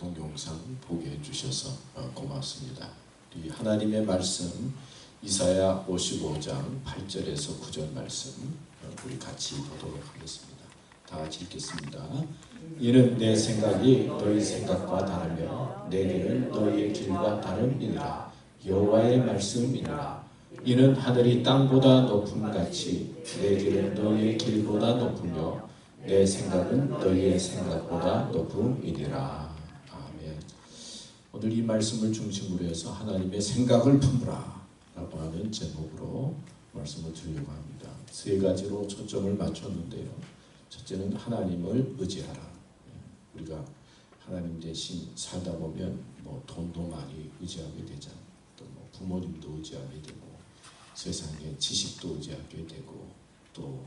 동영상 보게 해주셔서 고맙습니다. 우리 하나님의 말씀 이사야 55장 8절에서 9절 말씀 우리 같이 보도록 하겠습니다. 다 같이 읽겠습니다. 이는 내 생각이 너희 생각과 다르며 내 길은 너희의 길과 다름이니라. 여호와의 말씀이니라. 이는 하늘이 땅보다 높음같이 내 길은 너희의 길보다 높으며 내 생각은 너희의 생각보다 높음이니라. 아멘. 오늘 이 말씀을 중심으로 해서 하나님의 생각을 품으라 라고 하는 제목으로 말씀을 드리려고 합니다. 세 가지로 초점을 맞췄는데요. 첫째는 하나님을 의지하라. 우리가 하나님 대신 살다 보면 뭐 돈도 많이 의지하게 되잖아요. 또 뭐 부모님도 의지하게 되고 세상의 지식도 의지하게 되고 또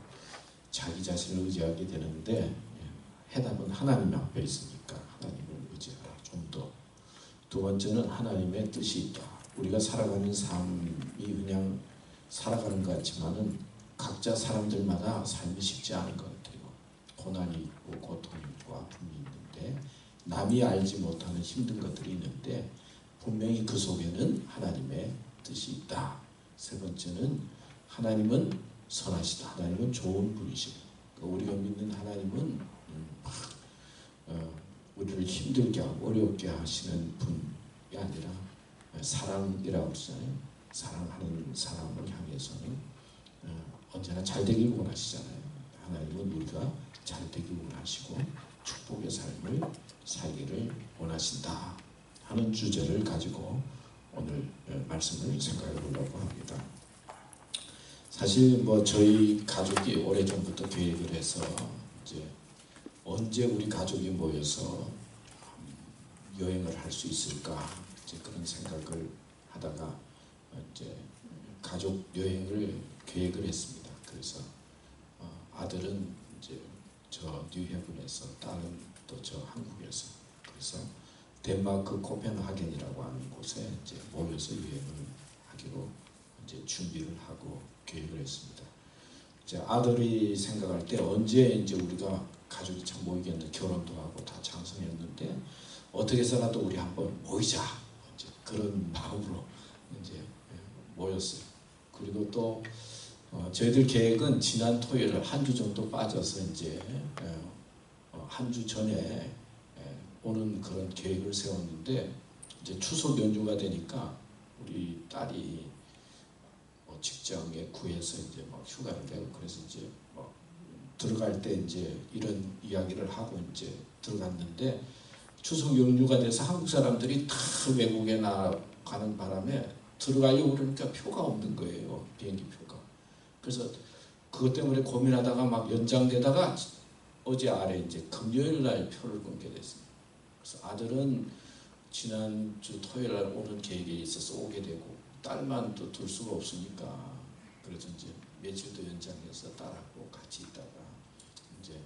자기 자신을 의지하게 되는데 해답은 하나님 앞에 있으니까 하나님을 의지하라. 좀 더. 두 번째는 하나님의 뜻이 있다. 우리가 살아가는 삶이 그냥 살아가는 것 같지만은 각자 사람들마다 삶이 쉽지 않은 것 같아요. 고난이 있고 고통이 있고 아픔이 있는데 남이 알지 못하는 힘든 것들이 있는데 분명히 그 속에는 하나님의 뜻이 있다. 세 번째는 하나님은 선하시다. 하나님은 좋은 분이시다. 우리가 믿는 하나님은 우리를 힘들게 하고 어렵게 하시는 분이 아니라 사랑이라고 하잖아요. 사랑하는 사람을 향해서는 언제나 잘 되길 원하시잖아요. 하나님은 우리가 잘 되길 원하시고 축복의 삶을 살기를 원하신다 하는 주제를 가지고 오늘 말씀을 생각해 보려고 합니다. 사실 뭐 저희 가족이 오래전부터 계획을 해서 이제 언제 우리 가족이 모여서 여행을 할 수 있을까 이제 그런 생각을 하다가 이제 가족 여행을 계획을 했습니다. 그래서 아들은 이제 저 뉴헤븐에서 딸은 또 저 한국에서 그래서 덴마크 코펜하겐이라고 하는 곳에 이제 모여서 여행을 하기로 이제 준비를 하고 계획을 했습니다. 이제 아들이 생각할 때 언제 이제 우리가 가족이 참 모이겠는데 결혼도 하고 다 장성했는데 어떻게 해서라도 우리 한번 모이자 이제 그런 마음으로 이제 모였어요. 그리고 또 저희들 계획은 지난 토요일 한 주 정도 빠져서 이제 한 주 전에 오는 그런 계획을 세웠는데 이제 추석 연휴가 되니까 우리 딸이 직장에 구해서 이제 막 휴가를 내고 그래서 이제 막 들어갈 때 이제 이런 이야기를 하고 이제 들어갔는데 추석 연휴가 돼서 한국 사람들이 다 외국에 나가는 바람에 들어가려고 그러니까 표가 없는 거예요. 비행기 표가. 그래서 그것 때문에 고민하다가 막 연장되다가 어제 아래 이제 금요일 날 표를 끊게 됐습니다. 그래서 아들은 지난주 토요일 날 오는 계획이 있어서 오게 되고 딸만 또 둘 수가 없으니까 그래서 이제 며칠 더 연장해서 딸하고 같이 있다가 이제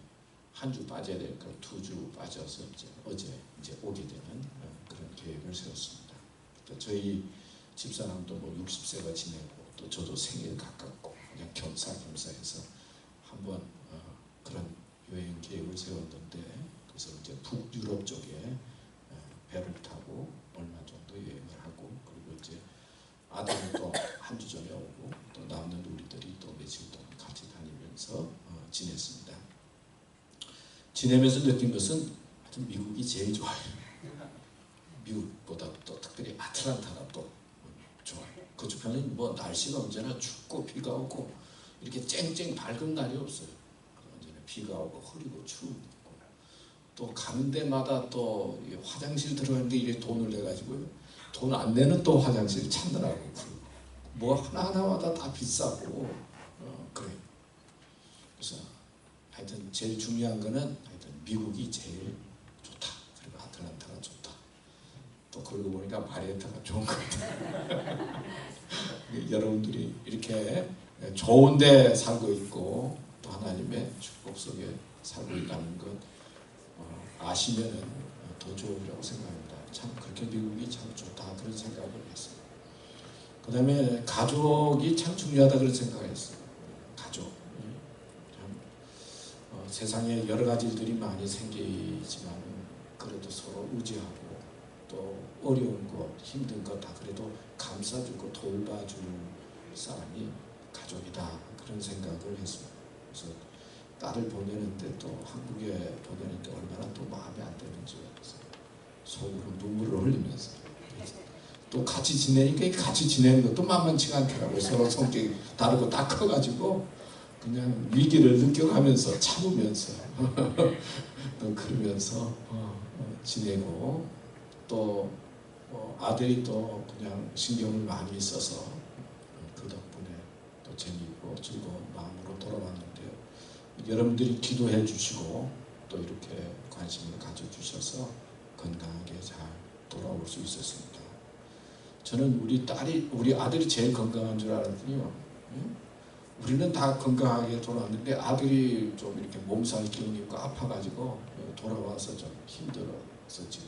한 주 빠져야 되니까 2주 빠져서 이제 어제 이제 오게 되는 그런 계획을 세웠습니다. 또 저희 집사람도 뭐 60세가 지내고 또 저도 생일 가깝고 그냥 겸사겸사해서 한번 그런 여행 계획을 세웠는데 그래서 이제 북유럽 쪽에 배를 타고 얼마 정도 여행을 하고 그리고 이제 아들은 또 한 주 전에 오고 또 남는 우리들이 또 며칠 동안 같이 다니면서 지냈습니다. 지내면서 느낀 것은 하여튼 미국이 제일 좋아요. 미국보다 또 특별히 아틀란타가 또 좋아요. 그쪽에는 뭐 날씨가 언제나 춥고 비가 오고 이렇게 쨍쨍 밝은 날이 없어요. 언제나 비가 오고 흐리고 추우고 또 가는 데마다 또 화장실 들어가는데 이게 돈을 내가지고요. 돈 안 내는 또 화장실 찾느라고 뭐 하나하나마다 다 비싸고 그래요. 그래서 하여튼 제일 중요한 거는 하여튼 미국이 제일 좋다. 그리고 아틀란타가 좋다. 또 그러고 보니까 마리에타가 좋은 것 같아요. 여러분들이 이렇게 좋은데 살고 있고 또 하나님의 축복 속에 살고 있다는 것 아시면 더 좋으리라고 생각합니다. 참 그렇게 미국이 참 좋다 그런 생각을 했어요. 그 다음에 가족이 참 중요하다 그런 생각을 했어요. 가족. 참 세상에 여러 가지 일들이 많이 생기지만 그래도 서로 의지하고 또 어려운 것, 힘든 것 다 그래도 감싸주고 돌봐줄 사람이 가족이다, 그런 생각을 했습니다. 그래서 딸을 보내는데 또 한국에 보내는데 얼마나 또 마음에 안 드는지 속으로 눈물을 흘리면서 또 같이 지내니까 같이 지내는 것도 만만치가 않더라고요. 서로 성격이 다르고 다 커가지고 그냥 위기를 느껴가면서 참으면서 또 그러면서 지내고 또 아들이 또 그냥 신경을 많이 써서 그 덕분에 또 재미있고 즐거운 마음으로 돌아왔는데요. 여러분들이 기도해 주시고 또 이렇게 관심을 가져주셔서 건강하게 잘 돌아올 수 있었습니다. 저는 우리 아들이 제일 건강한 줄 알았더니요. 우리는 다 건강하게 돌아왔는데 아들이 좀 이렇게 몸살 기운 있고 아파가지고 돌아와서 좀 힘들어서 지금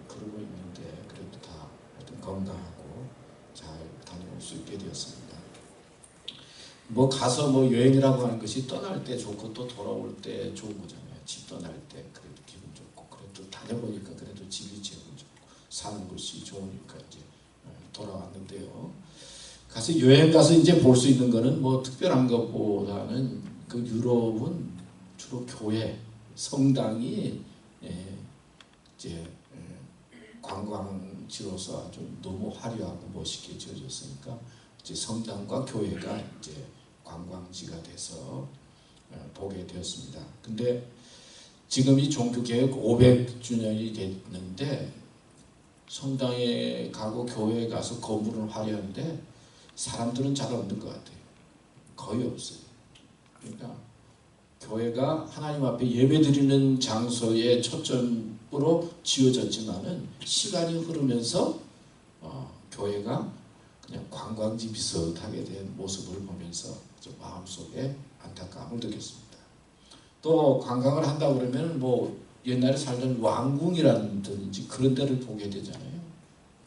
그러고 있는데 그래도 다 하여튼 건강하고 잘 다녀올 수 있게 되었습니다. 뭐 가서 뭐 여행이라고 하는 것이 떠날 때 좋고 또 돌아올 때 좋은 거잖아요. 집 떠날 때 그래도 기분 좋고 그래도 다녀보니까 그래도 집이 제일 좋고 사는 곳이 좋으니까 이제 돌아왔는데요. 가서 여행 가서 이제 볼 수 있는 거는 뭐 특별한 것보다는 그 유럽은 주로 교회, 성당이 이제 관광지로서 아주 너무 화려하고 멋있게 지어졌으니까 이제 성당과 교회가 이제 관광지가 돼서 보게 되었습니다. 근데 지금 이 종교개혁 500주년이 됐는데 성당에 가고 교회에 가서 건물은 화려한데 사람들은 잘 없는 것 같아요. 거의 없어요. 그러니까 교회가 하나님 앞에 예배드리는 장소에 초점으로 지어졌지만은 시간이 흐르면서 교회가 그냥 관광지 비슷하게 된 모습을 보면서 좀 마음속에 안타까움을 느꼈습니다. 또 관광을 한다 그러면 뭐 옛날에 살던 왕궁이라든지 그런 데를 보게 되잖아요.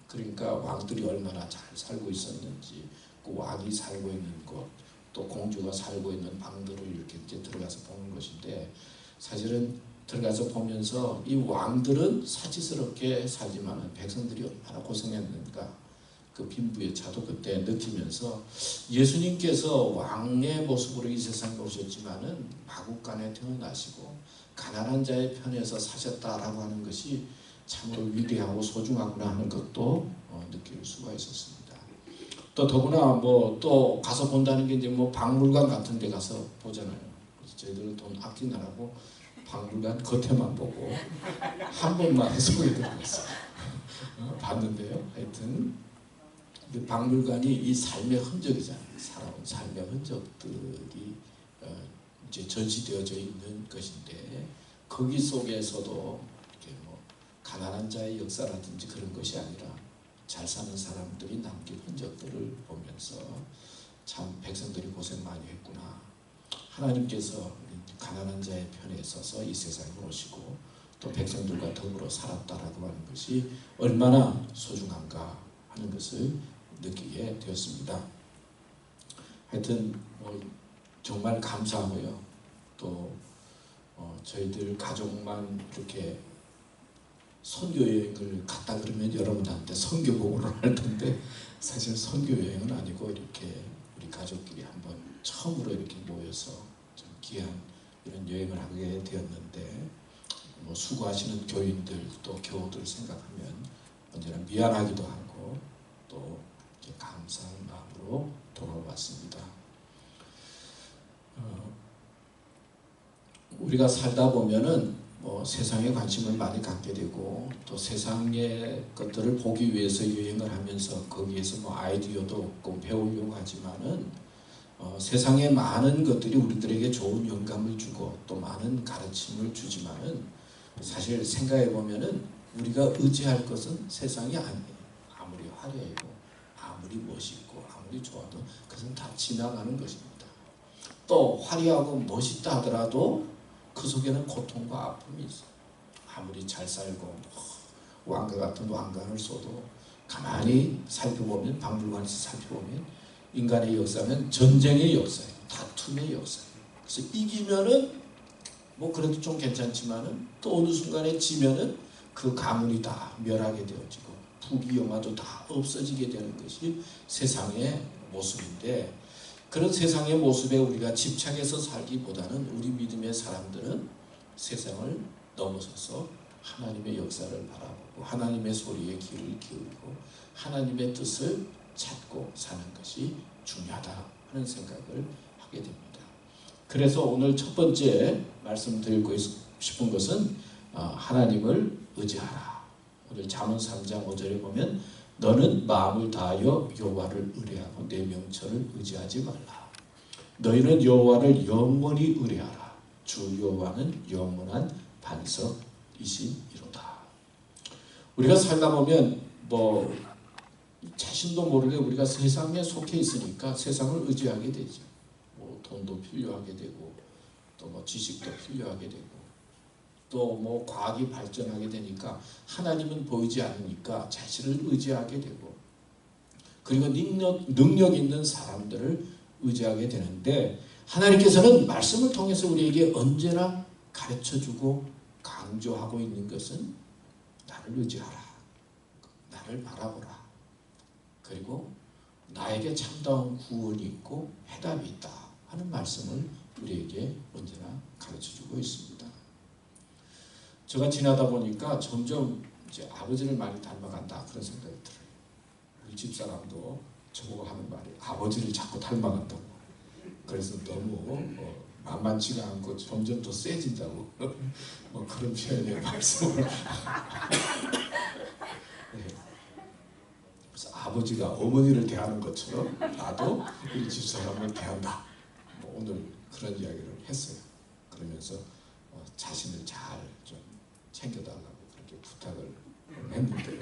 그러니까 왕들이 얼마나 잘 살고 있었는지, 그 왕이 살고 있는 곳, 또 공주가 살고 있는 방들을 이렇게 이제 들어가서 보는 것인데, 사실은 들어가서 보면서 이 왕들은 사치스럽게 살지만 백성들이 얼마나 고생했는가, 그 빈부의 차도 그때 느끼면서 예수님께서 왕의 모습으로 이 세상에 오셨지만은 마국간에 태어나시고 가난한 자의 편에서 사셨다라고 하는 것이 참으로 위대하고 소중하구나 하는 것도 느낄 수가 있었습니다. 또 더구나 뭐 또 가서 본다는 게 이제 뭐 박물관 같은 데 가서 보잖아요. 그래서 저희들은 돈 아끼느라고 박물관 겉에만 보고 한 번만 소개드렸어요. 봤는데요. 하여튼 그 박물관이 이 삶의 흔적이잖아요. 살아온 삶의 흔적들이 이제 전시되어져 있는 것인데, 거기 속에서도 이렇게 뭐 가난한 자의 역사라든지 그런 것이 아니라 잘 사는 사람들이 남긴 흔적들을 보면서 참 백성들이 고생 많이 했구나. 하나님께서 가난한 자의 편에 서서 이 세상에 오시고 또 백성들과 더불어 살았다라고 하는 것이 얼마나 소중한가 하는 것을 느끼게 되었습니다. 하여튼 뭐 정말 감사하고요. 또 저희들 가족만 이렇게 선교여행을 갔다 그러면 여러분한테 선교복으로 할 텐데, 사실 선교여행은 아니고 이렇게 우리 가족끼리 한번 처음으로 이렇게 모여서 좀 귀한 이런 여행을 하게 되었는데, 뭐 수고하시는 교인들 또 교우들 생각하면 언제나 미안하기도 하고 또 이렇게 감사한 마음으로 돌아왔습니다. 우리가 살다 보면은 뭐 세상에 관심을 많이 갖게 되고 또 세상의 것들을 보기 위해서 여행을 하면서 거기에서 뭐 아이디어도 얻고 배우려고 하지만은 세상의 많은 것들이 우리들에게 좋은 영감을 주고 또 많은 가르침을 주지만은 사실 생각해 보면은 우리가 의지할 것은 세상이 아니에요. 아무리 화려하고 아무리 멋있고 아무리 좋아도 그것은 다 지나가는 것입니다. 또 화려하고 멋있다 하더라도 그 속에는 고통과 아픔이 있어요. 아무리 잘 살고 왕과 같은 왕관을 써도 가만히 살펴보면, 박물관에서 살펴보면 인간의 역사는 전쟁의 역사예요. 다툼의 역사예요. 그래서 이기면은 뭐 그래도 좀 괜찮지만은 또 어느 순간에 지면은 그 가문이 다 멸하게 되어지고 부귀영화도 다 없어지게 되는 것이 세상의 모습인데, 그런 세상의 모습에 우리가 집착해서 살기보다는 우리 믿음의 사람들은 세상을 넘어서서 하나님의 역사를 바라보고 하나님의 소리에 귀를 기울이고 하나님의 뜻을 찾고 사는 것이 중요하다 하는 생각을 하게 됩니다. 그래서 오늘 첫 번째 말씀드리고 싶은 것은 하나님을 의지하라. 오늘 잠언 3장 5절에 보면 너는 마음을 다하여 여호와를 의뢰하고 내 명철을 의지하지 말라. 너희는 여호와를 영원히 의뢰하라. 주 여호와는 영원한 반석이시로다. 우리가 살다 보면 자신도 모르게 우리가 세상에 속해 있으니까 세상을 의지하게 되죠. 돈도 필요하게 되고 또 지식도 필요하게 되고 또 과학이 발전하게 되니까 하나님은 보이지 않으니까 자신을 의지하게 되고, 그리고 능력 있는 사람들을 의지하게 되는데, 하나님께서는 말씀을 통해서 우리에게 언제나 가르쳐주고 강조하고 있는 것은 나를 의지하라, 나를 바라보라, 그리고 나에게 참다운 구원이 있고 해답이 있다 하는 말씀을 우리에게 언제나 가르쳐주고 있습니다. 제가 지나다 보니까 점점 이제 아버지를 많이 닮아간다 그런 생각이 들어요. 우리 집사람도 저보고 하는 말이 아버지를 자꾸 닮아간다고. 그래서 너무 만만치가 않고 점점 더 세진다고 그런 표현의 말씀을 네. 그래서 아버지가 어머니를 대하는 것처럼 나도 우리 집사람을 대한다. 오늘 그런 이야기를 했어요. 그러면서 자신을 잘 좀 챙겨달라고 그렇게 부탁을 했는데요.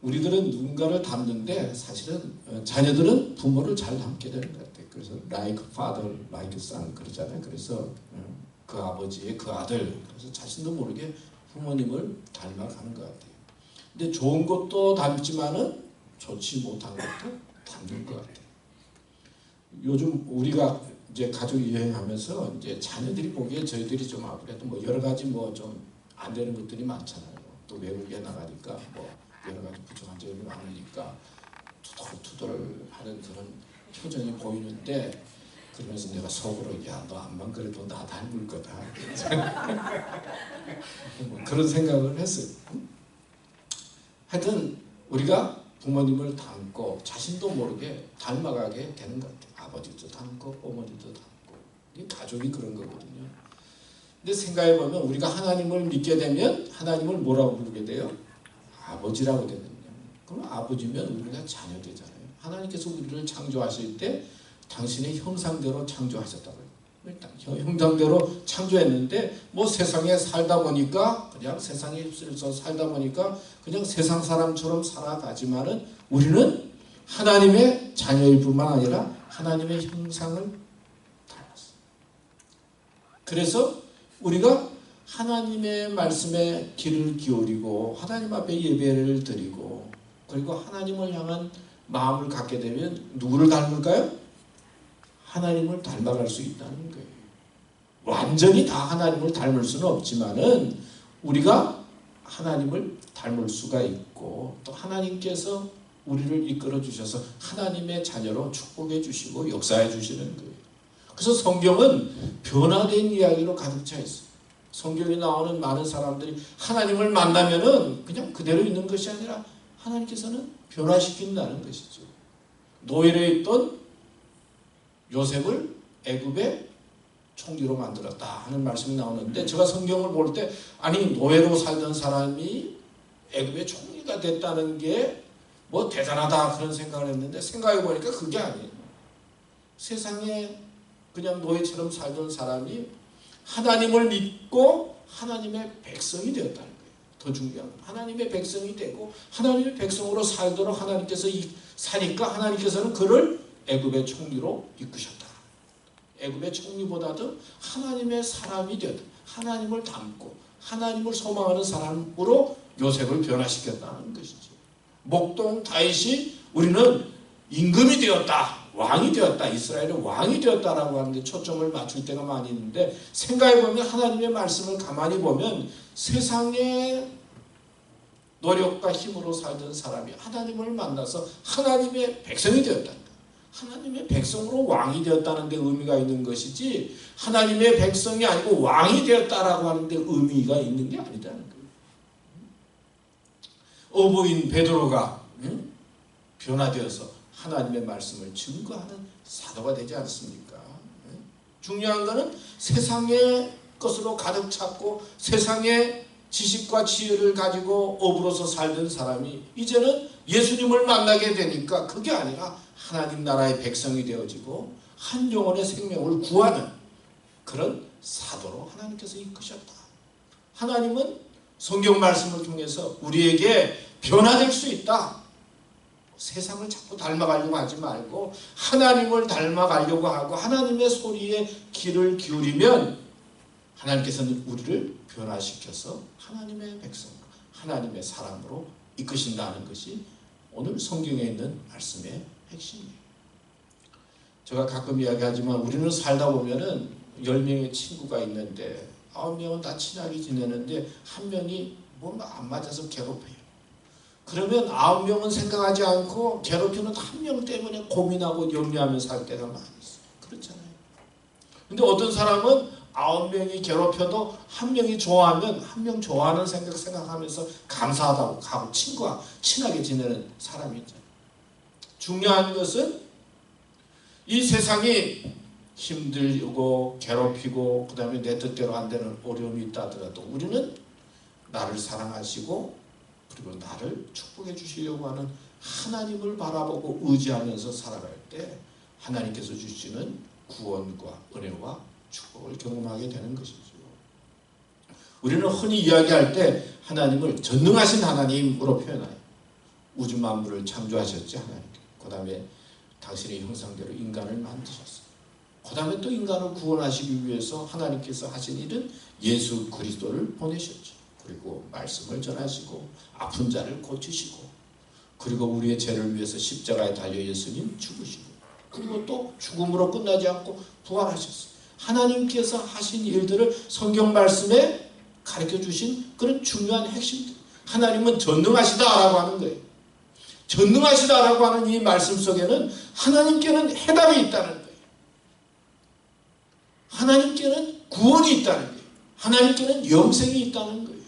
우리들은 누군가를 닮는데 사실은 자녀들은 부모를 잘 닮게 되는 것 같아요. 그래서 like father, like son 그러잖아요. 그래서 그 아버지의 그 아들, 그래서 자신도 모르게 부모님을 닮아가는 것 같아요. 근데 좋은 것도 닮지만은 좋지 못한 것도 닮는 것 같아요. 요즘 우리가 이제 가족 여행하면서 이제 자녀들이 보기에 저희들이 좀 아무래도 여러 가지 좀 안 되는 것들이 많잖아요. 또 외국에 나가니까 여러 가지 부족한 점이 많으니까 투덜투덜하는 그런 표정이 보이는데, 그러면서 내가 속으로 야, 너 암만 그래도 나 닮을 거다 그런 생각을 했어요. 하여튼 우리가 부모님을 닮고 자신도 모르게 닮아가게 되는 것 같아요. 아버지도 닮고 어머니도 닮고. 이게 가족이 그런 거거든요. 근데 생각해보면 우리가 하나님을 믿게 되면 하나님을 뭐라고 부르게 돼요? 아버지라고 되거든요. 그럼 아버지면 우리가 자녀 되잖아요. 하나님께서 우리를 창조하실 때 당신의 형상대로 창조하셨다고요. 형상대로 창조했는데 세상에 살다 보니까 그냥 세상에 휩쓸려서 살다 보니까 그냥 세상 사람처럼 살아가지만은 우리는 하나님의 자녀일 뿐만 아니라 하나님의 형상을 닮았어요. 그래서 우리가 하나님의 말씀에 귀를 기울이고 하나님 앞에 예배를 드리고 그리고 하나님을 향한 마음을 갖게 되면 누구를 닮을까요? 하나님을 닮아갈 수 있다는 거예요. 완전히 다 하나님을 닮을 수는 없지만은 우리가 하나님을 닮을 수가 있고 또 하나님께서 우리를 이끌어 주셔서 하나님의 자녀로 축복해 주시고 역사해 주시는 거예요. 그래서 성경은 변화된 이야기로 가득 차 있어요. 성경에 나오는 많은 사람들이 하나님을 만나면은 그냥 그대로 있는 것이 아니라 하나님께서는 변화시킨다는 것이죠. 노예로 있던 요셉을 애굽의 총리로 만들었다 하는 말씀이 나오는데, 제가 성경을 볼 때 아니 노예로 살던 사람이 애굽의 총리가 됐다는 게 대단하다 그런 생각을 했는데, 생각해 보니까 그게 아니에요. 세상에 그냥 노예처럼 살던 사람이 하나님을 믿고 하나님의 백성이 되었다는 거예요. 더 중요한 건 하나님의 백성이 되고 하나님의 백성으로 살도록 하나님께서 사니까 하나님께서는 그를 애굽의 총리로 이끄셨다. 애굽의 총리보다도 하나님의 사람이 되었다. 하나님을 닮고 하나님을 소망하는 사람으로 요셉을 변화시켰다는 것이죠. 목동 다윗이 우리는 임금이 되었다. 왕이 되었다, 이스라엘은 왕이 되었다라고 하는데 초점을 맞출 때가 많이 있는데, 생각해보면 하나님의 말씀을 가만히 보면 세상의 노력과 힘으로 살던 사람이 하나님을 만나서 하나님의 백성이 되었다. 하나님의 백성으로 왕이 되었다는 데 의미가 있는 것이지, 하나님의 백성이 아니고 왕이 되었다라고 하는 데 의미가 있는 게 아니다는 거예요. 어부인 베드로가 변화되어서 하나님의 말씀을 증거하는 사도가 되지 않습니까? 중요한 것은 세상의 것으로 가득 찼고 세상의 지식과 지혜를 가지고 어부로서 살던 사람이 이제는 예수님을 만나게 되니까 그게 아니라 하나님 나라의 백성이 되어지고 한 영혼의 생명을 구하는 그런 사도로 하나님께서 이끄셨다. 하나님은 성경 말씀을 통해서 우리에게 변화될 수 있다. 세상을 자꾸 닮아가려고 하지 말고 하나님을 닮아가려고 하고 하나님의 소리에 귀를 기울이면 하나님께서는 우리를 변화시켜서 하나님의 백성, 하나님의 사람으로 이끄신다는 것이 오늘 성경에 있는 말씀의 핵심이에요. 제가 가끔 이야기하지만 우리는 살다 보면은 10명의 친구가 있는데 9명은 다 친하게 지내는데 한 명이 뭔가 안 맞아서 괴롭혀요. 그러면 9명은 생각하지 않고 괴롭히는 한 명 때문에 고민하고 염려하면서 살 때가 많이 있어요. 그렇잖아요. 근데 어떤 사람은 9명이 괴롭혀도 한 명이 좋아하면 한 명 좋아하는 생각하면서 감사하다고 하고 친구와 친하게 지내는 사람이 있잖아요. 중요한 것은 이 세상이 힘들고 괴롭히고 그 다음에 내 뜻대로 안 되는 어려움이 있다 하더라도 우리는 나를 사랑하시고 그리고 나를 축복해 주시려고 하는 하나님을 바라보고 의지하면서 살아갈 때 하나님께서 주시는 구원과 은혜와 축복을 경험하게 되는 것이죠. 우리는 흔히 이야기할 때 하나님을 전능하신 하나님으로 표현해요. 우주 만물을 창조하셨지 하나님. 그 다음에 당신의 형상대로 인간을 만드셨어요. 그 다음에 또 인간을 구원하시기 위해서 하나님께서 하신 일은 예수 그리스도를 보내셨죠. 그리고 말씀을 전하시고 아픈 자를 고치시고 그리고 우리의 죄를 위해서 십자가에 달려 예수님 죽으시고 그리고 또 죽음으로 끝나지 않고 부활하셨어요. 하나님께서 하신 일들을 성경 말씀에 가르쳐 주신 그런 중요한 핵심들. 하나님은 전능하시다라고 하는 거예요. 전능하시다라고 하는 이 말씀 속에는 하나님께는 해답이 있다는 거예요. 하나님께는 구원이 있다는 거예요. 하나님께는 영생이 있다는 거예요.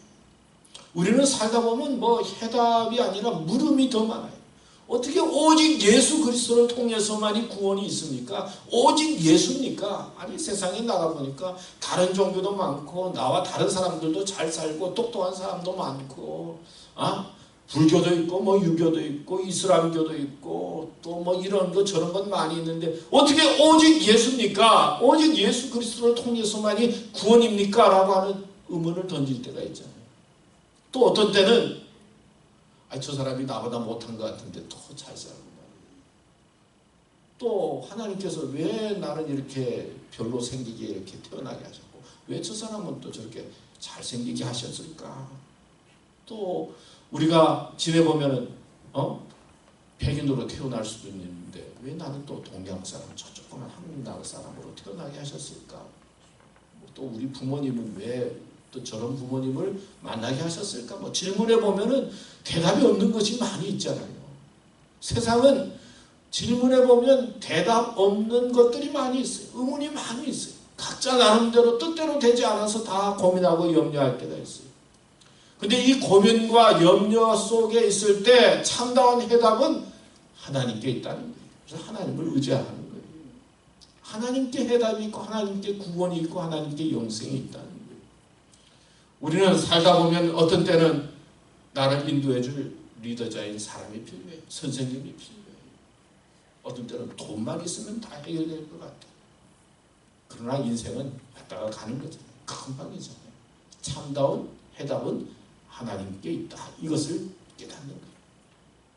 우리는 살다 보면 뭐 해답이 아니라 물음이 더 많아요. 어떻게 오직 예수 그리스도를 통해서만이 구원이 있습니까? 오직 예수입니까? 아니 세상에 나가보니까 다른 종교도 많고 나와 다른 사람들도 잘 살고 똑똑한 사람도 많고 불교도 있고 뭐 유교도 있고 이슬람교도 있고 또 뭐 이런 거 저런 건 많이 있는데 어떻게 오직 예수입니까? 오직 예수 그리스도를 통해서만이 구원입니까? 라고 하는 의문을 던질 때가 있잖아요. 또 어떤 때는 저 사람이 나보다 못한 것 같은데 더 잘 살고 또 하나님께서 왜 나는 이렇게 별로 생기게 이렇게 태어나게 하셨고 왜 저 사람은 또 저렇게 잘생기게 하셨을까? 또 우리가 지내보면은 백인으로 태어날 수도 있는데 왜 나는 또 동양 사람 저 조그만 한국 나라 사람으로 태어나게 하셨을까? 또 우리 부모님은 왜 또 저런 부모님을 만나게 하셨을까? 뭐 질문해 보면은 대답이 없는 것이 많이 있잖아요. 세상은 질문해 보면 대답 없는 것들이 많이 있어요. 의문이 많이 있어요. 각자 나름대로 뜻대로 되지 않아서 다 고민하고 염려할 때가 있어요. 근데 이 고민과 염려 속에 있을 때 참다운 해답은 하나님께 있다는 거예요. 그래서 하나님을 의지하는 거예요. 하나님께 해답이 있고 하나님께 구원이 있고 하나님께 영생이 있다는 거예요. 우리는 살다 보면 어떤 때는 나를 인도해 줄 리더자인 사람이 필요해요. 선생님이 필요해요. 어떤 때는 돈만 있으면 다 해결될 것 같아요. 그러나 인생은 왔다가 가는 거잖아요. 금방이잖아요. 참다운 해답은 하나님께 있다. 이것을 깨닫는 거예요.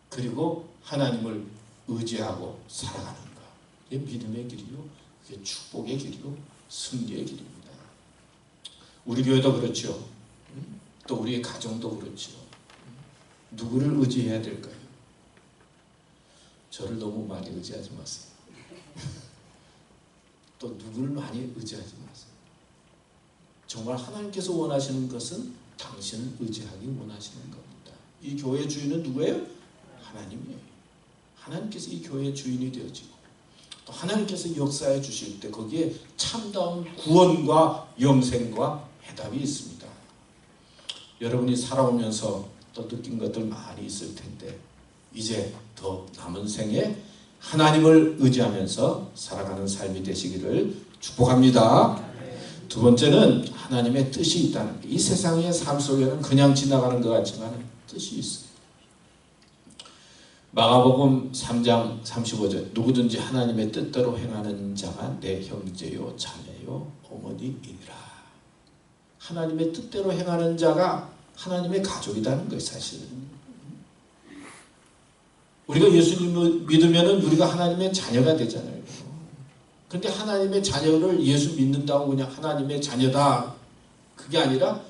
그리고 하나님을 의지하고 살아가는 것. 이게 믿음의 길이요. 그게 축복의 길이요. 승리의 길입니다. 우리 교회도 그렇죠. 또 우리의 가정도 그렇죠. 누구를 의지해야 될까요? 저를 너무 많이 의지하지 마세요. 또 누구를 많이 의지하지 마세요. 정말 하나님께서 원하시는 것은 당신을 의지하기 원하시는 겁니다. 이 교회의 주인은 누구예요? 하나님이에요. 하나님께서 이 교회의 주인이 되어지고 또 하나님께서 역사해 주실 때 거기에 참다운 구원과 영생과 해답이 있습니다. 여러분이 살아오면서 또 느낀 것들 많이 있을 텐데 이제 더 남은 생에 하나님을 의지하면서 살아가는 삶이 되시기를 축복합니다. 두 번째는 하나님의 뜻이 있다는 것. 이 세상의 삶 속에는 그냥 지나가는 것 같지만 뜻이 있어요. 마가복음 3장 35절 누구든지 하나님의 뜻대로 행하는 자가 내 형제요 자매요 어머니이니라. 하나님의 뜻대로 행하는 자가 하나님의 가족이라는 거예요. 사실은 우리가 예수님을 믿으면 우리가 하나님의 자녀가 되잖아요. 그런데 하나님의 자녀를 예수 믿는다고 그냥 하나님의 자녀다 그게 아니라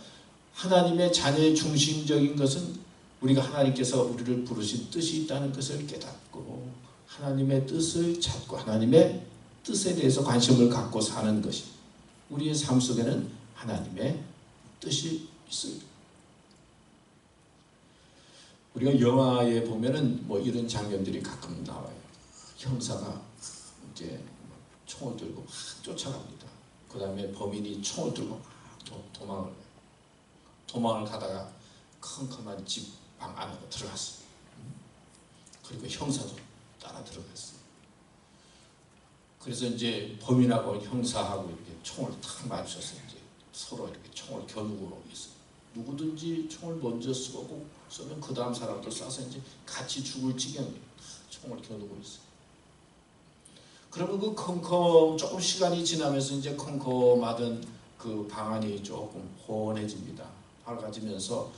하나님의 자녀의 중심적인 것은 우리가 하나님께서 우리를 부르신 뜻이 있다는 것을 깨닫고 하나님의 뜻을 찾고 하나님의 뜻에 대해서 관심을 갖고 사는 것이 우리의 삶 속에는 하나님의 뜻이 있습니다. 우리가 영화에 보면은 뭐 이런 장면들이 가끔 나와요. 형사가 이제 총을 들고 막 쫓아갑니다. 그 다음에 범인이 총을 들고 막 도망을 가다가 컴컴한 집 방 안으로 들어갔어요. 그리고 형사도 따라 들어갔어요. 그래서 이제 범인하고 형사하고 이렇게 총을 탁 맞춰서 이제 서로 이렇게 총을 겨누고 있어요. 누구든지 총을 먼저 쏘면 그 다음 사람도 쏴서 이제 같이 죽을 지경에 총을 겨누고 있어요. 그러면 그 조금 시간이 지나면서 이제 컴컴하던 그 방안이 조금 혼해집니다. 밝아지면서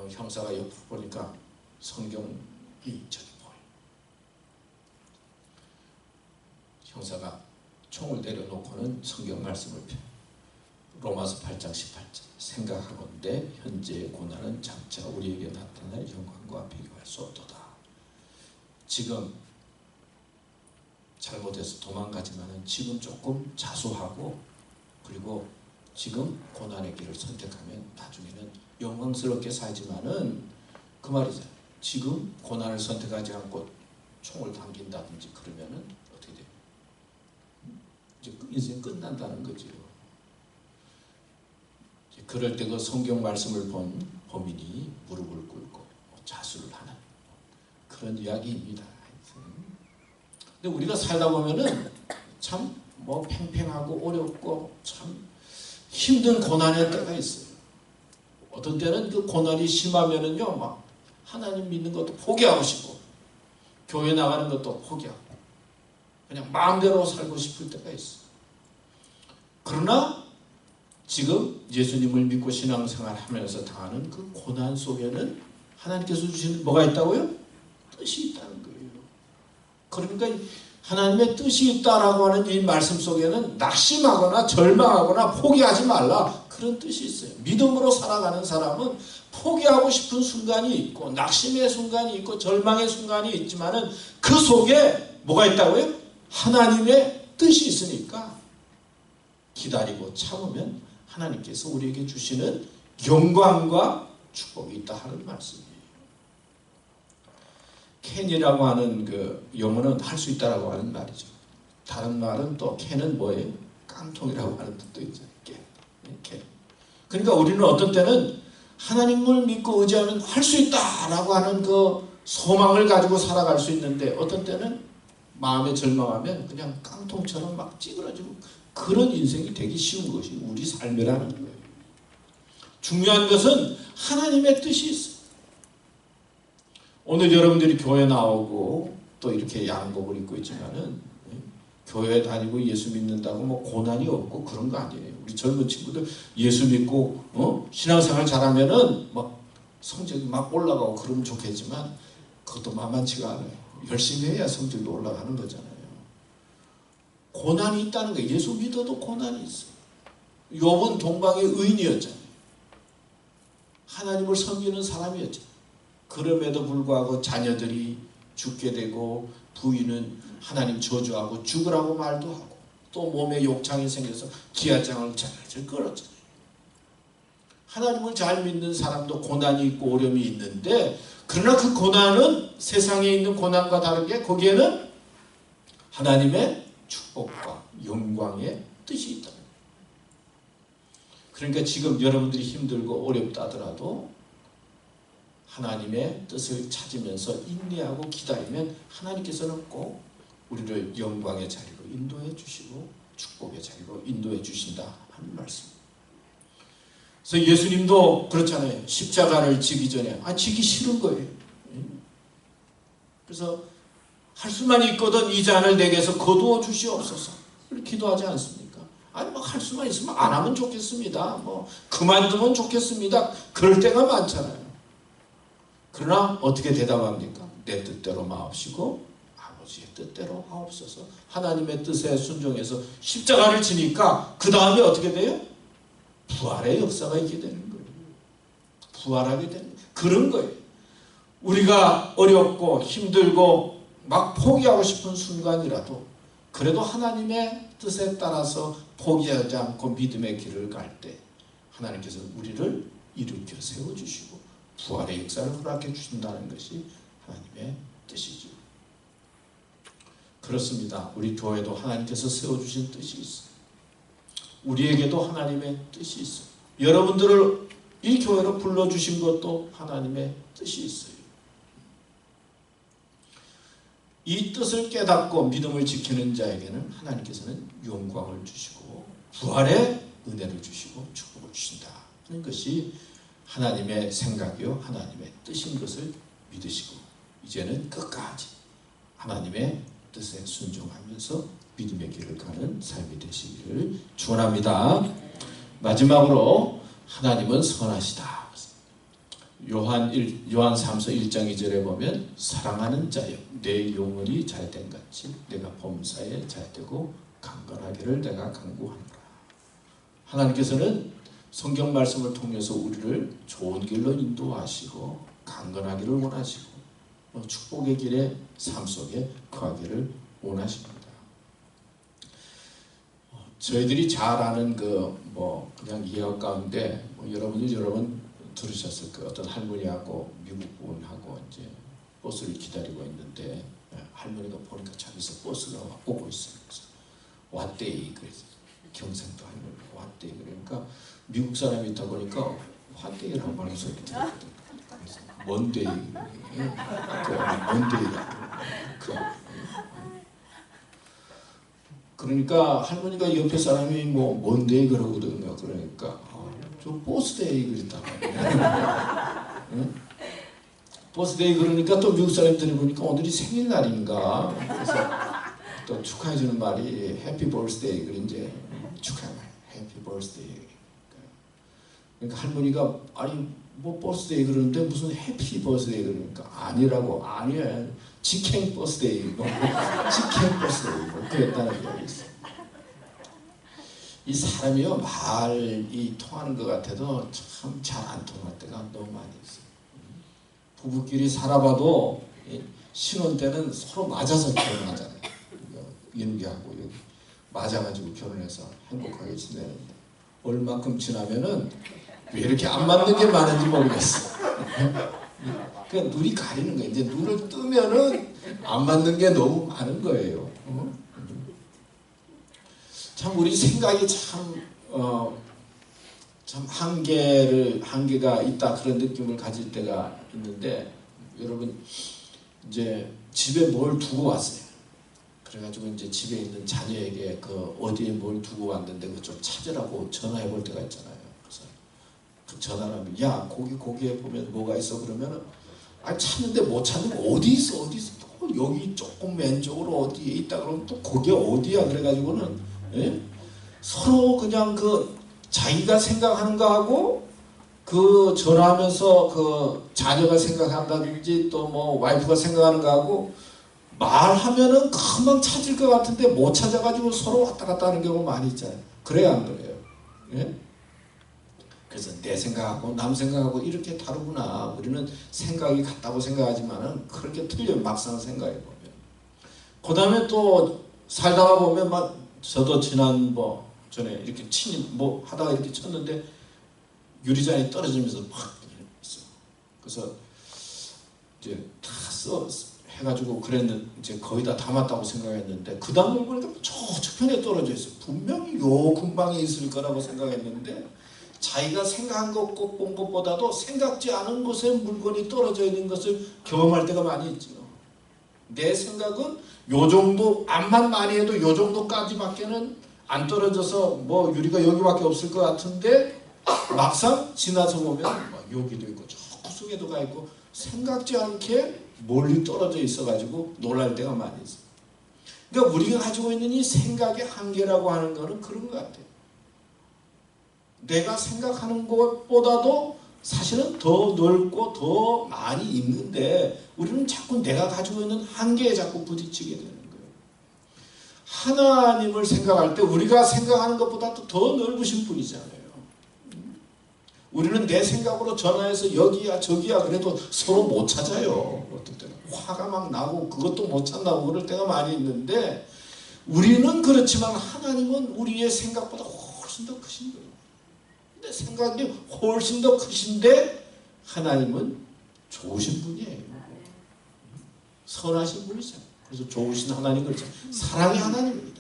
형사가 옆으로 보니까 성경이 저기 보여요. 형사가 총을 내려놓고는 성경 말씀을 펴요. 로마서 8장 18절 생각하건대 현재의 고난은 장차 우리에게 나타날 영광과 비교할 수 없도다. 지금 잘못해서 도망가지만은 지금 조금 자수하고 그리고 지금 고난의 길을 선택하면 나중에는 영광스럽게 살지만은 그 말이잖아요. 지금 고난을 선택하지 않고 총을 당긴다든지 그러면은 어떻게 돼요? 이제 인생 끝난다는 거죠. 그럴 때 그 성경 말씀을 본 범인이 무릎을 꿇고 자수를 하는 그런 이야기입니다. 근데 우리가 살다 보면은 참 뭐 팽팽하고 어렵고 참 힘든 고난의 때가 있어요. 어떤 때는 그 고난이 심하면은요, 막 하나님 믿는 것도 포기하고 싶고, 교회 나가는 것도 포기하고, 그냥 마음대로 살고 싶을 때가 있어요. 그러나 지금 예수님을 믿고 신앙생활 하면서 당하는 그 고난 속에는 하나님께서 주신 뭐가 있다고요? 뜻이 있다는 거예요. 그러니까 하나님의 뜻이 있다라고 하는 이 말씀 속에는 낙심하거나 절망하거나 포기하지 말라 그런 뜻이 있어요. 믿음으로 살아가는 사람은 포기하고 싶은 순간이 있고 낙심의 순간이 있고 절망의 순간이 있지만은 그 속에 뭐가 있다고요? 하나님의 뜻이 있으니까 기다리고 참으면 하나님께서 우리에게 주시는 영광과 축복이 있다 하는 말씀이에요. 캔이라고 하는 그 용어는 할 수 있다라고 하는 말이죠. 다른 말은 또 캔은 뭐예요? 깡통이라고 하는 뜻도 있잖아요. 캔. 그러니까 우리는 어떤 때는 하나님을 믿고 의지하면 할 수 있다라고 하는 그 소망을 가지고 살아갈 수 있는데 어떤 때는 마음에 절망하면 그냥 깡통처럼 막 찌그러지고 그런 인생이 되기 쉬운 것이 우리 삶이라는 거예요. 중요한 것은 하나님의 뜻이 있어요. 오늘 여러분들이 교회 나오고 또 이렇게 양복을 입고 있지만은 교회 다니고 예수 믿는다고 뭐 고난이 없고 그런 거 아니에요. 우리 젊은 친구들 예수 믿고 신앙생활 잘하면은 막 성적이 막 올라가고 그러면 좋겠지만 그것도 만만치가 않아요. 열심히 해야 성적이 올라가는 거잖아요. 고난이 있다는 거예요. 예수 믿어도 고난이 있어요. 욥은 동방의 의인이었잖아요. 하나님을 섬기는 사람이었잖아요. 그럼에도 불구하고 자녀들이 죽게 되고 부인은 하나님 저주하고 죽으라고 말도 하고 또 몸에 욕창이 생겨서 기아장을 잘잘 끌었잖아요. 하나님을 잘 믿는 사람도 고난이 있고 어려움이 있는데, 그러나 그 고난은 세상에 있는 고난과 다르게 거기에는 하나님의 축복과 영광의 뜻이 있다. 그러니까 지금 여러분들이 힘들고 어렵다 하더라도 하나님의 뜻을 찾으면서 인내하고 기다리면 하나님께서는 꼭 우리를 영광의 자리로 인도해 주시고 축복의 자리로 인도해 주신다 하는 말씀입니다. 그래서 예수님도 그렇잖아요. 십자가를 지기 전에 지기 싫은 거예요. 그래서 할 수만 있거든 이 잔을 내게서 거두어 주시옵소서 기도하지 않습니까? 할 수만 있으면 안 하면 좋겠습니다. 그만두면 좋겠습니다. 그럴 때가 많잖아요. 그러나 어떻게 대답합니까? 내 뜻대로 마옵시고 아버지의 뜻대로 하옵소서. 하나님의 뜻에 순종해서 십자가를 지니까 그 다음에 어떻게 돼요? 부활의 역사가 있게 되는 거예요. 부활하게 되는 거예요. 그런 거예요. 우리가 어렵고 힘들고 막 포기하고 싶은 순간이라도 그래도 하나님의 뜻에 따라서 포기하지 않고 믿음의 길을 갈 때 하나님께서 우리를 일으켜 세워주시고 부활의 역사를 허락해 주신다는 것이 하나님의 뜻이죠. 그렇습니다. 우리 교회도 하나님께서 세워주신 뜻이 있어요. 우리에게도 하나님의 뜻이 있어요. 여러분들을 이 교회로 불러주신 것도 하나님의 뜻이 있어요. 이 뜻을 깨닫고 믿음을 지키는 자에게는 하나님께서는 영광을 주시고 부활의 은혜를 주시고 축복을 주신다 하는 것이 하나님의 생각이요 하나님의 뜻인 것을 믿으시고 이제는 끝까지 하나님의 뜻에 순종하면서 믿음의 길을 가는 삶이 되시기를 축원합니다. 마지막으로 하나님은 선하시다. 요한3서 1장 2절에 보면 사랑하는 자여 내 영혼이 잘된 같이 내가 범사에 잘되고 강건하기를 내가 간구하노라. 하나님께서는 성경 말씀을 통해서 우리를 좋은 길로 인도하시고 강건하기를 원하시고 축복의 길에 삶 속에 거하기를 원하십니다. 저희들이 잘 아는 그냥 이야기 가운데 여러분이 여러 번 들으셨을 거예요. 어떤 할머니하고 미국 분하고 이제 버스를 기다리고 있는데 할머니가 보니까 저기서 버스가 오고 있어요. 그래서 왔대이 그래서 경상도 할머니가 왔대이 그러니까 미국 사람이 있다 보니까 왔대이라고 하는 소리 들었거든요. 그래서 뭔데이 뭔데이라고 그러니까 할머니가 옆에 사람이 뭔데이 그러거든요. 그러니까 저 버스데이 그랬다. 응? 버스데이 그러니까 또 미국 사람들이 보니까 오늘이 생일날인가. 그래서 또 축하해주는 말이 해피 버스데이 그래 이제 축하해 해피 버스데이. 그러니까 할머니가 버스데이 그러는데 무슨 해피 버스데이 그러니까 아니라고 아니야 직행 버스데이 직행 버스데이 그랬다는 이야기 있어요. 이 사람이요 말이 통하는 것 같아도 참 잘 안 통할 때가 너무 많이 있어요. 부부끼리 살아봐도 신혼 때는 서로 맞아서 결혼하잖아요. 윤기하고 맞아가지고 결혼해서 행복하게 지내는데 얼마큼 지나면은 왜 이렇게 안 맞는 게 많은지 모르겠어. 그냥 눈이 가리는 거예요. 이제 눈을 뜨면은 안 맞는 게 너무 많은 거예요. 참 우리 생각이 참 한계가 있다 그런 느낌을 가질 때가 있는데 여러분 이제 집에 뭘 두고 왔어요. 그래가지고 이제 집에 있는 자녀에게 어디에 뭘 두고 왔는데 그거 좀 찾으라고 전화해 볼 때가 있잖아요. 그래서 그 전화를 하면 야 거기에 보면 뭐가 있어 그러면은 찾는데 못 찾는 거 어디 있어 또 여기 조금 왼쪽으로 어디에 있다 그러면 또 거기 어디야 그래가지고는 예? 서로 그냥 자기가 생각하는 거하고 전화하면서 자녀가 생각한다든지 또 와이프가 생각하는 거하고 말하면은 금방 찾을 것 같은데 못 찾아가지고 서로 왔다 갔다 하는 경우 많이 있잖아요. 그래야 안 그래요? 예? 그래서 내 생각하고 남 생각하고 이렇게 다르구나. 우리는 생각이 같다고 생각하지만은 그렇게 틀려 막상 생각해 보면. 그 다음에 또 살다가 보면 저도 지난 전에 이렇게 하다가 이렇게 쳤는데 유리잔이 떨어지면서 확 있어요. 그래서 이제 다 해가지고 그랬는데 이제 거의 다 담았다고 생각했는데 그 다음을 보니까 저편에 떨어져 있어요. 분명히 요 근방에 있을 거라고 생각했는데 자기가 생각한 것 꼭 본 것보다도 생각지 않은 곳에 물건이 떨어져 있는 것을 경험할 때가 많이 있죠. 내 생각은 요 정도 암만 많이 해도 요 정도까지밖에는 안 떨어져서 유리가 여기밖에 없을 것 같은데 막상 지나서 보면 여기도 있고 저 구석에도 가 있고 생각지 않게 멀리 떨어져 있어가지고 놀랄 때가 많이 있어요. 그러니까 우리가 가지고 있는 이 생각의 한계라고 하는 거는 그런 것 같아요. 내가 생각하는 것보다도 사실은 더 넓고 더 많이 있는데 우리는 자꾸 내가 가지고 있는 한계에 자꾸 부딪히게 되는 거예요. 하나님을 생각할 때 우리가 생각하는 것보다도 더 넓으신 분이잖아요. 우리는 내 생각으로 전화해서 여기야 저기야 그래도 서로 못 찾아요. 어떨 때는 화가 막 나고 그것도 못 찾나고 그럴 때가 많이 있는데 우리는 그렇지만 하나님은 우리의 생각보다 훨씬 더 크신 거예요. 근데 생각이 훨씬 더 크신데 하나님은 좋으신 분이에요. 선하신 분이잖아요. 그래서 좋으신 하나님 그렇죠. 사랑의 하나님이거든요.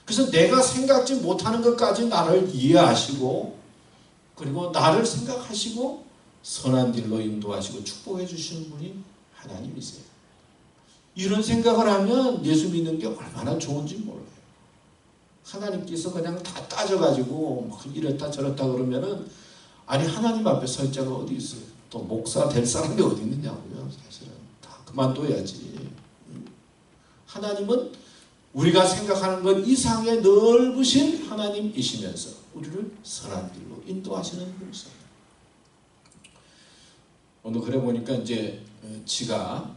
그래서 내가 생각지 못하는 것까지 나를 이해하시고 그리고 나를 생각하시고 선한 길로 인도하시고 축복해 주시는 분이 하나님이세요. 이런 생각을 하면 예수 믿는 게 얼마나 좋은지 몰라요. 하나님께서 그냥 다 따져가지고 이랬다 저랬다 그러면은 아니 하나님 앞에 설 자가 어디 있어요. 또 목사 될 사람이 어디 있느냐고요. 사실은 다 그만둬야지. 하나님은 우리가 생각하는 것 이상의 넓으신 하나님이시면서 우리를 선한 길로 인도하시는 분이세요. 오늘 그래 보니까 이제 지가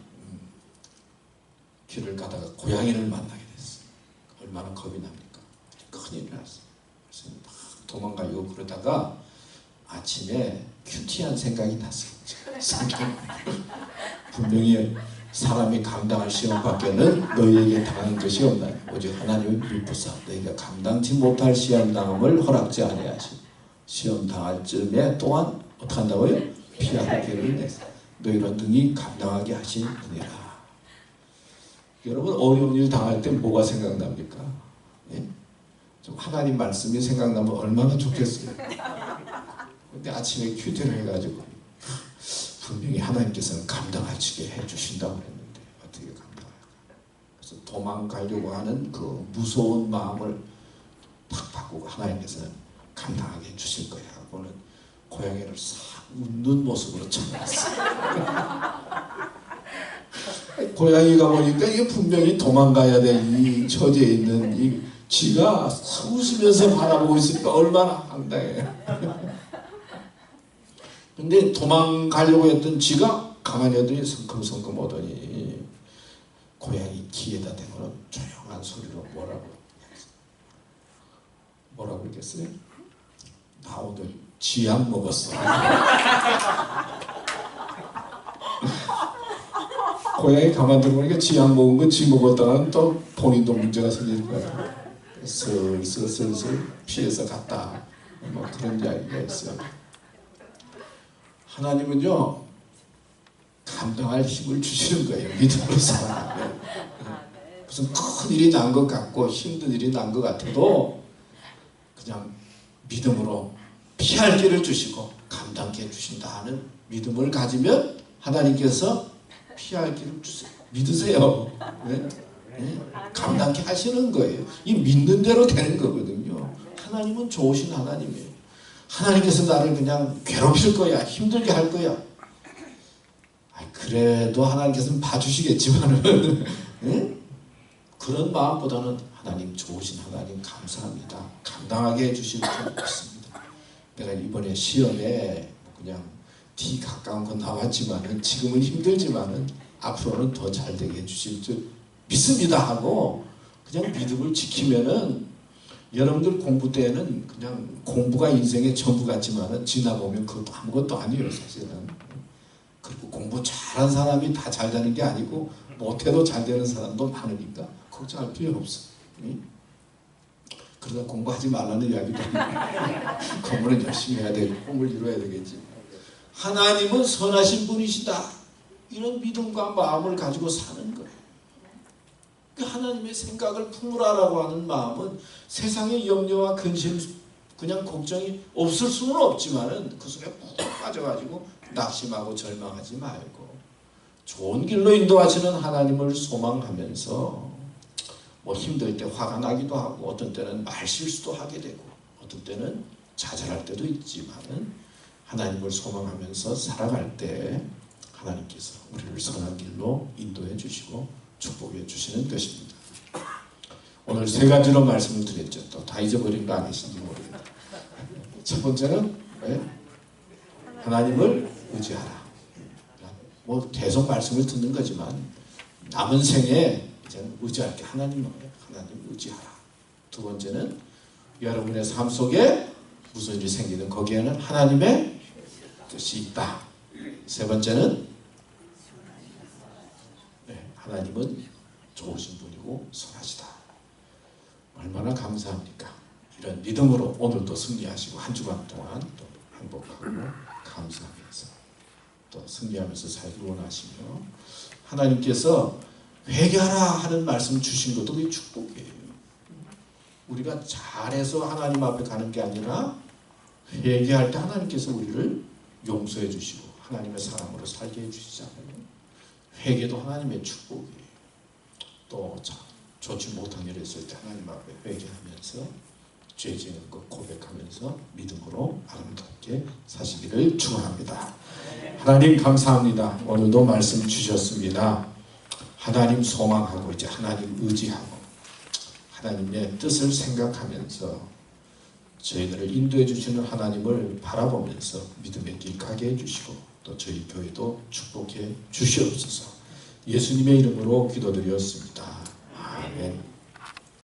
길을 가다가 고양이를 만나게 됐어요. 얼마나 겁이 납니까? 큰일이 났어요. 그래서 막 도망가려고 그러다가 아침에 큐티한 생각이 났어요. 분명히 사람이 감당할 시험밖에는 너희에게 당한 것이 없나니 오직 하나님은 미쁘사 너희가 감당치 못할 시험당함을 허락지 아니하시고 시험 당할 쯤에 또한 어떻게 한다고요? 피할 길을 내서 너희로 능히 감당하게 하신 분이라. 여러분 어려운 일 당할 때 뭐가 생각납니까? 예? 좀 하나님 말씀이 생각나면 얼마나 좋겠어요. 근데 아침에 큐티를 해가지고 분명히 하나님께서는 감당하시게 해주신다고 했는데 어떻게 감당할까? 그래서 도망가려고 하는 그 무서운 마음을 탁 바꾸고 하나님께서는 감당하게 해주실 거야 하고는 고양이를 싹 웃는 모습으로 쳐놨어요. 고양이가 보니까 이게 분명히 도망가야 될 이 처지에 있는 이 쥐가 웃으면서 바라보고 있으니까 얼마나 황당해요. 근데 도망가려고 했던 쥐가 가만히 오더니 성큼성큼 오더니 고양이 귀에다 대고는 조용한 소리로 뭐라고 그랬겠어요? 나 오늘 쥐약 먹었어. 고양이 가만 들어보니까 쥐약 먹은 거 쥐 먹었다가는 또 본인도 문제가 생길 것 같아요. 슬슬 피해서 갔다. 그런 이야기가 있어요. 하나님은요 감당할 힘을 주시는 거예요. 믿음으로 살아가면. 무슨 큰 일이 난 것 같고 힘든 일이 난 것 같아도 그냥 믿음으로 피할 길을 주시고 감당케 해주신다 하는 믿음을 가지면 하나님께서 피할 길을 주세요. 믿으세요. 네? 네? 감당케 하시는 거예요. 이 믿는 대로 되는 거거든요. 하나님은 좋으신 하나님이에요. 하나님께서 나를 그냥 괴롭힐 거야. 힘들게 할 거야. 그래도 하나님께서는 봐주시겠지만은 네? 그런 마음보다는 하나님 좋으신 하나님 감사합니다. 감당하게 해주실 줄 믿습니다. 내가 이번에 시험에 그냥 뒤 가까운 건 나왔지만은 지금은 힘들지만은 앞으로는 더 잘 되게 해주실 줄 믿습니다 하고 그냥 믿음을 지키면은 여러분들 공부 때는 그냥 공부가 인생의 전부 같지만은 지나보면 그것도 아무것도 아니에요 사실은. 그리고 공부 잘한 사람이 다 잘 되는 게 아니고 못해도 잘 되는 사람도 많으니까 걱정할 필요 없어. 그러다 공부하지 말라는 이야기도 아니에요. 공부는 열심히 해야 되고 꿈을 이루어야 되겠지. 하나님은 선하신 분이시다. 이런 믿음과 마음을 가지고 사는 거예요. 하나님의 생각을 품으라라고 하는 마음은 세상의 염려와 근심, 그냥 걱정이 없을 수는 없지만은 그 속에 푹 빠져가지고 낙심하고 절망하지 말고 좋은 길로 인도하시는 하나님을 소망하면서 뭐 힘들 때 화가 나기도 하고 어떤 때는 말실수도 하게 되고 어떤 때는 좌절할 때도 있지만은 하나님을 소망하면서 살아갈 때 하나님께서 우리를 선한 길로 인도해 주시고 축복해 주시는 것입니다. 오늘 세 가지로 말씀을 드렸죠. 또 다 잊어버린 거 아니신지 모르겠다. 첫 번째는 하나님을 의지하라. 뭐 계속 말씀을 듣는 거지만 남은 생에 이제는 의지할 게 하나님이에요. 하나님 의지하라. 두 번째는 여러분의 삶 속에 무슨 일이 생기든 거기에는 하나님의 뜻이 있다. 세 번째는 하나님은 좋으신 분이고 선하시다. 얼마나 감사합니까? 이런 믿음으로 오늘도 승리하시고 한 주간 동안 또 행복하고 감사하면서 또 승리하면서 살기 원하시며 하나님께서 회개하라 하는 말씀 주신 것도 그게 축복이에요. 우리가 잘해서 하나님 앞에 가는 게 아니라 회개할 때 하나님께서 우리를 용서해 주시고 하나님의 사람으로 살게 해주시잖아요. 회개도 하나님의 축복이에요. 또 좋지 못한 일을 했을 때 하나님 앞에 회개하면서 죄 지은 것 고백하면서 믿음으로 아름답게 사시기를 축원합니다. 하나님 감사합니다. 오늘도 말씀 주셨습니다. 하나님 소망하고 이제 하나님 의지하고 하나님의 뜻을 생각하면서 저희들을 인도해 주시는 하나님을 바라보면서 믿음의 길 가게 해주시고 또 저희 교회도 축복해 주시옵소서. 예수님의 이름으로 기도드렸습니다. 아멘.